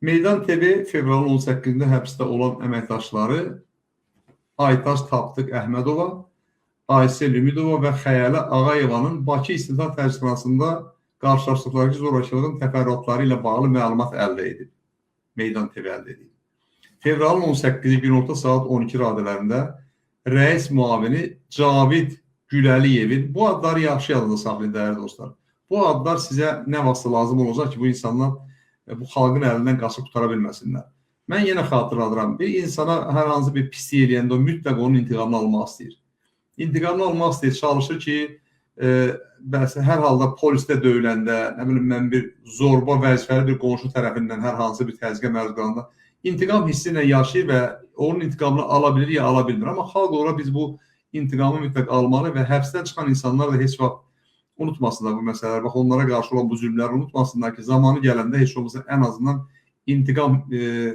Meydan TV fevralın 18-də həbsdə olan əməkdaşları Aytaş Tapdıq Əhmədova, Aysel Ümidova və Xəyalə Ağayevanın Bakı İstintaq Təcridxanasında qarşılaşdıqları zorakılığın təfərrüatları ilə bağlı məlumat əldə edib. Meydan TV əldə edib. Fevralın 18-ci günorta saat 12 radələrində rəis müavini Cavid Güləliyevin, bu adları yaxşı yadında saxlayın dəyərli dostlar. Bu adlar sizə nə vaxtsa lazım olacaq ki, bu insanlar bu xalqın əlindən qaçıb qutara bilməsinlər. Mən yenə xatırladıram, bir insana hər hansı bir pislik eləyəndə o mütləq onun intiqamını almaq istəyir. İntiqamını almaq istəyir, çalışır ki, hər halda polisdə döyüləndə, nə bilim, mən bir zorba vəzifəli bir qonşu tərəfindən hər hansı bir təzyiqə məruz qalanda intiqam hissi ilə yaşayır və onun intiqamını ala bilir ya ala bilmir. Amma xalq olaraq biz bu intiqamı mütləq almalı və həbsdən çıxan insanlar da heç vaxt unutmasınlar bu məsələlər. Bax, onlara qarşı olan bu zülmləri unutmasınlar ki, zamanı gələndə heç olmasa ən azından intiqam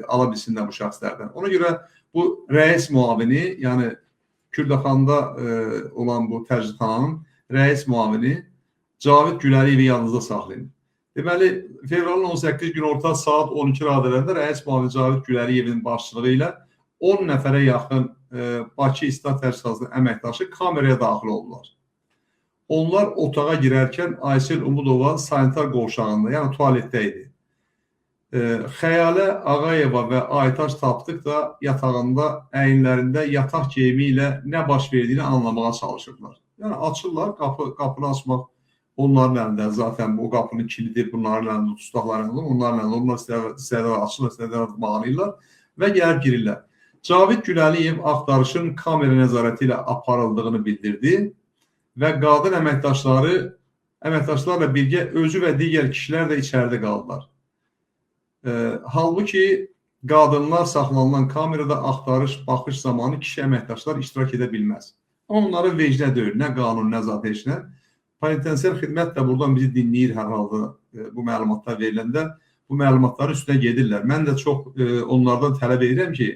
ala bilsinlər bu şəxslərdən. Ona görə bu rəis müavini, yəni Kürdəxanda olan bu təcridxananın rəis müavini Cavid Güləliyevi yanınızda saxlayın. Deməli, fevralın 18 günorta saat 12 radələrində rəis müavini Cavid Güləliyevin başçılığı ilə 10 nəfərə yaxın Bakı İstintaq Təcridxanasının əməkdaşı kameraya daxil oldular. Onlar otağa girərkən Aysel Umudova sanitar qovşağında, yəni tualetdə idi. Xəyalə Ağayeva və Aytaş Tapdıq da yatağında, əyinlərində yataq geyimi ilə nə baş verdiyini anlamağa çalışırlar. Yəni açırlar, qapını açmaq onların əlində, zaten bu qapının kilidi bunların əlində, tutuşdaqların əlində, onların əlində, onlar istədilər açırlar, istədilər bağlayırlar və gəlib girirlər. Cavid Güləliyev axtarışın kamera nəzarəti ilə aparıldığını bildirdi və qadın əməkdaşlarla birgə özü və digər kişilər də içəridə qaldılar. Halbuki qadınlar saxlanılan kamerada axtarış, baxış zamanı kişi əməkdaşlar iştirak edə bilməz. Onların vecnə deyil, nə qanun, nə zat heç nə. Penitensiar xidmət də buradan bizi dinləyir hər halda bu məlumatlar veriləndə. Bu məlumatların üstünə gedirlər. Mən də çox onlardan tələb edirəm ki,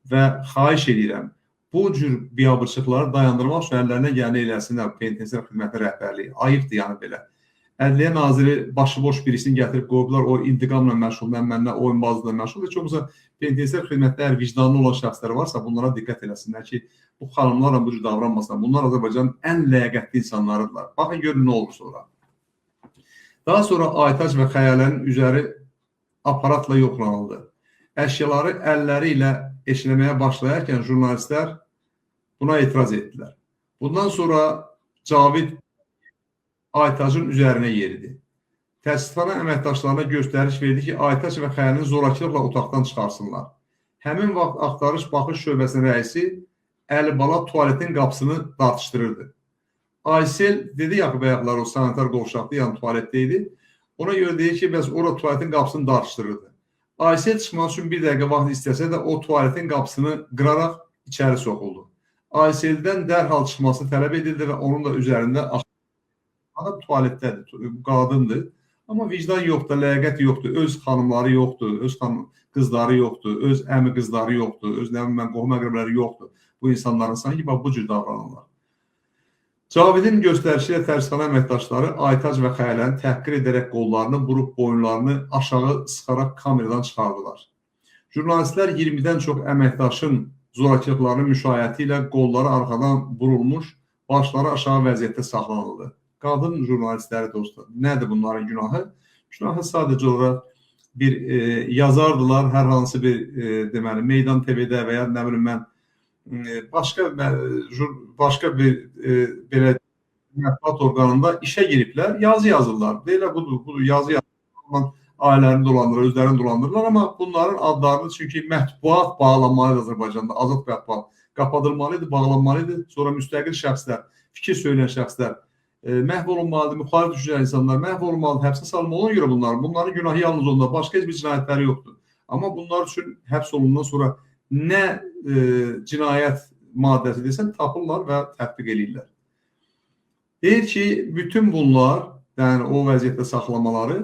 və xahiş edirəm, bu cür biabırçılıqları dayandırmaq üçün əllərinə gələni eləsinlər penitensiar xidməti rəhbərliyi. Ayıbdır yəni belə. Ədliyyə naziri başıboş birisini gətirib qoyublar, o intiqamla məşğul, mənlə oyunbazlıqla məşğul. Heç olmasa penitensiar xidmətdə əgər vicdanlı olan şəxslər varsa, bunlara diqqət eləsinlər ki, bu xanımlarla bu cür davranmasınlar. Bunlar Azərbaycanın ən ləyaqətli insanlarıdırlar. Baxın, görün nə olur sonra. Daha sonra Aytaç və Xəyalənin üzəri aparatla yoxlanıldı. Əşyaları əlləri ilə eşələməyə başlayarkən jurnalistlər buna etiraz etdilər. Bundan sonra Cavid Aytaçın üzərinə yeridi. Təsdiqlanan əməkdaşlarına göstəriş verdi ki, Aytaç və Xəyalini zorakılıqla otaqdan çıxarsınlar. Həmin vaxt axtarış baxış şöbəsinin rəisi Əlibala tualetin qapısını dartışdırırdı. Aysel dedi ya, bayaqlar o sanitar qovşaqda, yəni tualetdə idi. Ona görə deyir ki, bəs orada tualetin qapısını dartışdırırdı. Aysel çıxmaq üçün bir dəqiqə vaxt istəsə də o tualetin qapısını qıraraq içəri soxuldu. Ayseldən dərhal çıxmasını tələb edildi və onun da üzərində adam tualetdədir, qadındır. Amma vicdan yoxdur, ləyaqət yoxdur, öz xanımları yoxdur, öz qızları yoxdur, öz əmi qızları yoxdur, öz qohum əqrəbləri yoxdur. Bu insanların sanki bu cür davranırlar. Cavidin göstərişi ilə tərcüxana əməkdaşları Aytaç və Xəyaləni təhqir edərək qollarını, burub boyunlarını aşağı sıxaraq kameradan çıxardılar. Jurnalistlər 20-dən çox əməkdaşın zorakılıqlarının müşayiəti ilə qolları arxadan burulmuş, başları aşağı vəziyyətdə saxlanıldı. Qadın jurnalistləri dostlar, nədir bunların günahı? Günahı sadəcə olaraq bir yazardılar, hər hansı bir deməli, Meydan TV-də və ya nə bilim mən başqa bir belə mətbuat orqanında işə giriblər, yazı yazırlar. Deyirlər, budur, yazı yazırlar, ailələrini dolandırır, özlərini dolandırırlar, amma bunların adlarını çünki mətbuat bağlanmalıdır Azərbaycanda, azad mətbuat qapadılmalıydı, bağlanmalıydı. Sonra müstəqil şəxslər, fikir söyləyən şəxslər məhv olunmalıdır, müxalif düşünən insanlar məhv olunmalıdır, həbsə salınmalı. Ona görə bunların günahı yalnız onda, başqa heç bir cinayətləri yoxdur. Amma bunlar üçün həbs olundan sonra nə cinayət maddəsi desən, tapırlar və tətbiq edirlər. Deyir ki, bütün bunlar, yəni o vəziyyətdə saxlamaları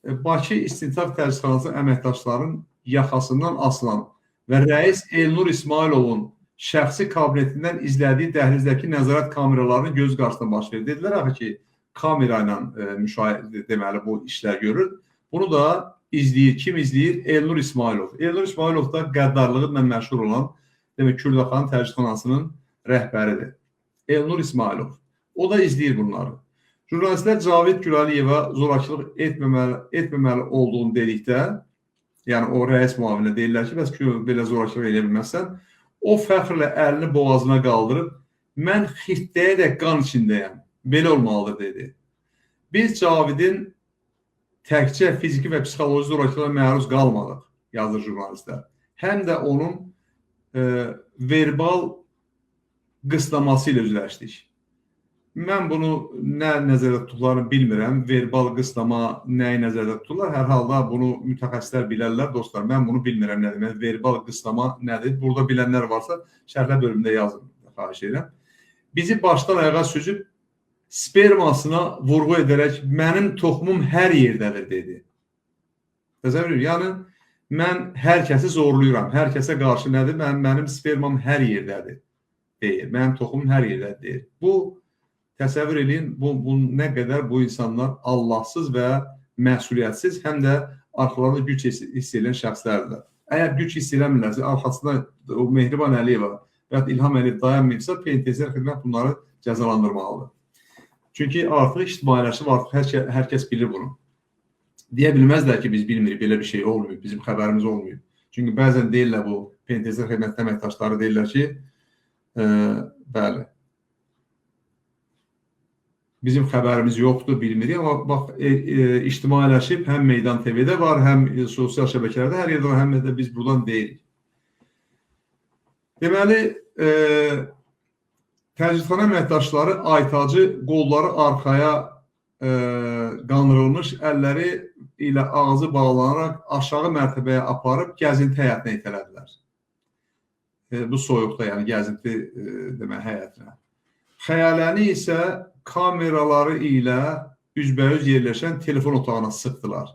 Bakı İstintaq Təcridxanası əməkdaşlarının yaxasından asılan və rəis Elnur İsmailovun şəxsi kabinetindən izlədiyi dəhlizdəki nəzarət kameralarının göz qarşısında baş verir. Dedilər axı ki, kamera ilə müşahidə deməli bu işlər görür. Bunu da izləyir. Kim izləyir? Elnur İsmailov. Elnur İsmailov da qəddarlığı ilə məşhur olan, demək Kürdaxan Təcridxanasının rəhbəridir. Elnur İsmailov. O da izləyir bunları. Jurnalistlər Cavid Güləliyevə zorakılıq etməməli olduğunu dedikdə, yəni o rəis müavinə deyirlər ki, bəs belə zorakılıq eləyə bilməzsən, o fəxrlə əlini boğazına qaldırıb, mən xirtdəyədək qan içindəyəm, belə olmalıdır dedi. Biz Cavidin təkcə fiziki və psixoloji zorakılığa məruz qalmadıq, yazır jurnalistlər. Həm də onun verbal qıslaması ilə üzləşdik. Mən bunu nə nəzərdə tutduqlarını bilmirəm. Verbal qıslama nəyi nəzərdə tuturlar? Hər halda bunu mütəxəssislər bilərlər, dostlar. Mən bunu bilmirəm nə demək. Verbal qıslama nədir? Burada bilənlər varsa şərhlər bölümündə yazın, xahiş edirəm. Bizi başdan ayağa süzüb spermasına vurğu edərək mənim toxumum hər yerdədir dedi. Təsəvvür edir. Yəni mən hər kəsi zorluyuram. Hər kəsə qarşı nədir? Mənim spermam hər yerdədir deyir. Mənim toxumum hər yerdədir deyir. Bu təsəvvür edin, bu nə qədər bu insanlar Allahsız və məsuliyyətsiz, həm də arxalarında güc hiss edən şəxslərdir. Əgər güc hiss eləmirlərsə, arxasında o Mehriban Əliyeva və İlham Əliyev dayanmayıbsa, penitensiar xidmət bunları cəzalandırmalıdır. Çünki artıq ictimailəşib, artıq hər kəs bilir bunu. Deyə bilməzlər ki, biz bilmirik, belə bir şey olmuyor, bizim xəbərimiz olmuyor. Çünki bəzən deyirlər bu penitensiar xidmət əməkdaşları deyirlər ki, bəli, bizim xəbərimiz yoxdur, bilmirik, amma bax, ictimailəşib, həm Meydan TV-də var, həm sosial şəbəkələrdə, hər yerdə var, həm də biz buradan deyirik. Deməli, təcridxana əməkdaşları Aytacı qolları arxaya qandırılmış, əlləri ilə ağzı bağlanaraq aşağı mərtəbəyə aparıb gəzinti həyətinə itələdilər. Bu soyuqda, yəni gəzinti həyətinə. Xəyaləni isə kameraları ilə üzbəyüz yerləşən telefon otağına sıxdılar.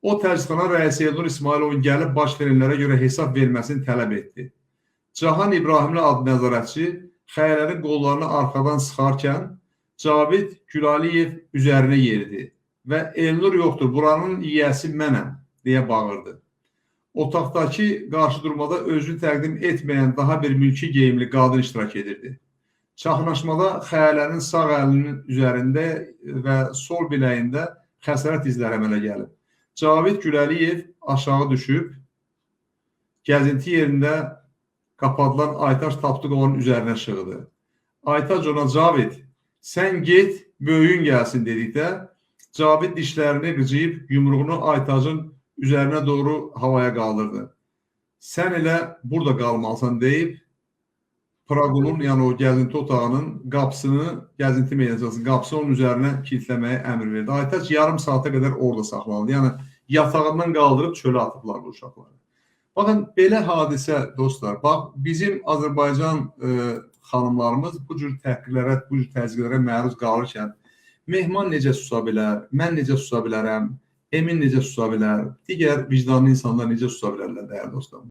O təcridxana rəisi Elnur İsmailovun gəlib baş verənlərə görə hesab verməsini tələb etdi. Cahan İbrahimli adlı nəzarətçi xəyaləni qollarını arxadan sıxarkən Cavid Gülaliyev üzərinə yeridi və Elnur yoxdur, buranın yiyəsi mənəm, deyə bağırdı. Otaqdakı qarşı durmada özünü təqdim etməyən daha bir mülki geyimli qadın iştirak edirdi. Çaxnaşmada xəyələnin sağ əlinin üzərində və sol biləyində xəsarət izləri əmələ gəlib. Cavid Gülaliyev aşağı düşüb, gəzinti yerində qapadılan Aytaç Tapdıqovanın üzərinə şığıdı. Aytaç ona Cavid, sən get, böyüyün gəlsin dedikdə, Cavid dişlərini qıcıyıb yumruğunu Aytacın üzərinə doğru havaya qaldırdı. Sən elə burada qalmalısan deyib, Praqulun, yəni o gəzinti otağının qapısını, gəzinti meydançasının qapısını onun üzərinə kilitləməyə əmr verdi. Aytaç yarım saata qədər orada saxlanıldı. Yəni yatağından qaldırıb çölə atıblar bu uşaqları. Baxın, belə hadisə, dostlar, bax, bizim Azərbaycan xanımlarımız bu cür təhqirlərə, bu cür təzyiqlərə məruz qalırkən, Mehman necə susa bilər, mən necə susa bilərəm, Emin necə susa bilər, digər vicdanlı insanlar necə susa bilərlər, dəyərli dostlarım.